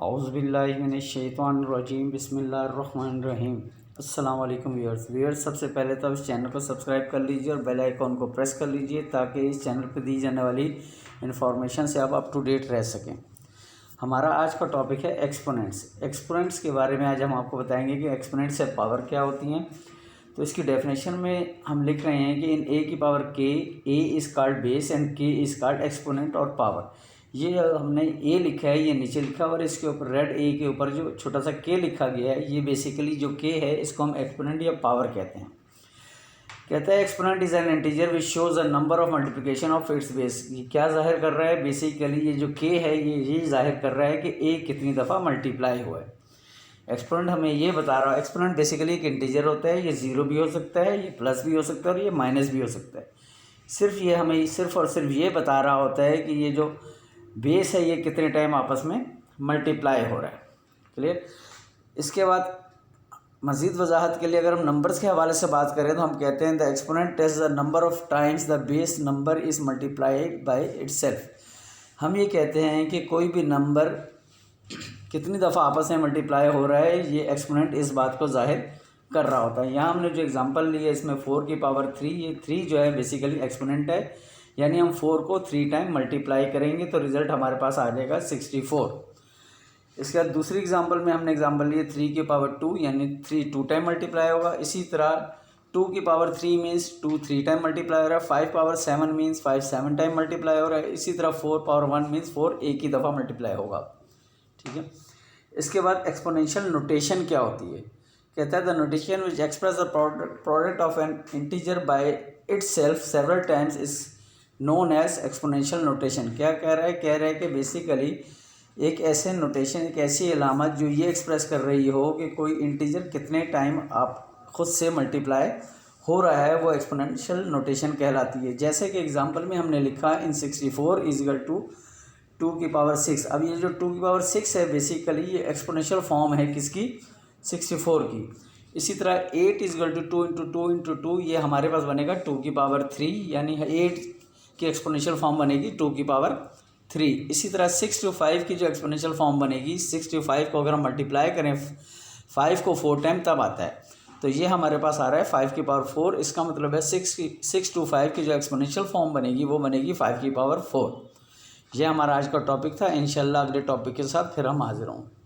औज़ुबिल्लाहिमिनश्शैतानिर्रजीम बिस्मिल्लाहिर्रहमानिर्रहीम। अस्सलाम वालेकुम व्यूअर्स। सबसे पहले तो इस चैनल को सब्सक्राइब कर लीजिए और बेल आइकॉन को प्रेस कर लीजिए ताकि इस चैनल पर दी जाने वाली इन्फॉर्मेशन से आप अप टू डेट रह सकें। हमारा आज का टॉपिक है एक्सपोनेंट्स। एक्सपोनेंट्स के बारे में आज हम आपको बताएंगे कि एक्सपोनेंट्स से पावर क्या होती हैं। तो इसकी डेफिनेशन में हम लिख रहे हैं कि इन ए की पावर के, A is called base and के इज़ कॉल्ड एक्सपोनेंट और पावर। ये हमने ए लिखा है, ये नीचे लिखा और इसके ऊपर रेड ए के ऊपर जो छोटा सा के लिखा गया है, ये बेसिकली जो के है इसको हम एक्सपोनेंट या पावर कहते हैं। कहता है exponent is an integer which shows a number of multiplication of its base. ये क्या जाहिर कर रहा है? बेसिकली ये जो के है ये जाहिर कर रहा है कि ए कितनी दफ़ा मल्टीप्लाई हुआ है। एक्सपोनेंट हमें ये बता रहा है, एक्सपोनेंट बेसिकली एक इंटीजर होता है, ये ज़ीरो भी हो सकता है, ये प्लस भी हो सकता है और ये माइनस भी हो सकता है। ये हमें सिर्फ और सिर्फ ये बता रहा होता है कि ये जो बेस है ये कितने टाइम आपस में मल्टीप्लाई हो रहा है। क्लियर? इसके बाद मज़ीद वजाहत के लिए अगर हम नंबर्स के हवाले से बात करें तो हम कहते हैं the exponent is the number of times the base number is multiplied by itself. हम ये कहते हैं कि कोई भी नंबर कितनी दफ़ा आपस में मल्टीप्लाई हो रहा है, ये एक्सपोनेंट इस बात को जाहिर कर रहा होता है। यहाँ हमने जो एग्जांपल ली है इसमें 4 की पावर 3, ये 3 जो है बेसिकली एक्सपोनेंट है, यानी हम 4 को 3 टाइम मल्टीप्लाई करेंगे तो रिज़ल्ट हमारे पास आ जाएगा 64। इसके बाद दूसरी एग्जांपल में हमने एग्जांपल लिए 3 की पावर 2, यानी 3 2 टाइम मल्टीप्लाई होगा। इसी तरह 2 की पावर 3 मीन्स 2 3 टाइम मल्टीप्लाई हो रहा है। 5 पावर 7 मीन्स 5 7 टाइम मल्टीप्लाई हो रहा है। इसी तरह 4 पावर 1 मीन्स 4 एक ही दफ़ा मल्टीप्लाई होगा। ठीक है। इसके बाद एक्सपोनेंशियल नोटेशन क्या होती है? कहता है the notation which express the product of an integer by itself several times is known as exponential notation. क्या कह रहा है? कह रहा है कि बेसिकली एक ऐसे नोटेशन, एक ऐसी अलामत जो ये एक्सप्रेस कर रही हो कि कोई इंटीजर कितने टाइम आप खुद से मल्टीप्लाई हो रहा है, वो एक्सपोनेंशियल नोटेशन कहलाती है। जैसे कि एग्जांपल में हमने लिखा इन 64 इज इक्वल टू 2 की पावर 6। अब ये जो 2 की पावर 6 है बेसिकली ये एक्सपोनेंशियल फॉर्म है किसकी? 64 की। इसी तरह 8 is equal to 2 into 2 into 2, ये हमारे पास बनेगा 2 की पावर 3, यानी 8 की एक्सपोनेंशियल फॉर्म बनेगी 2 की पावर 3। इसी तरह 6 टू 5 की जो एक्सपोनेंशियल फॉर्म बनेगी, 6 टू 5 को अगर हम मल्टीप्लाई करें 5 को 4 टाइम तब आता है, तो ये हमारे पास आ रहा है 5 की पावर 4। इसका मतलब है 6 टू 5 की जो एक्सपोनेंशियल फॉर्म बनेगी वो बनेगी 5 की पावर 4। यह हमारा आज का टॉपिक था। इंशाल्लाह अगले टॉपिक के साथ फिर हम हाजिर होंगे।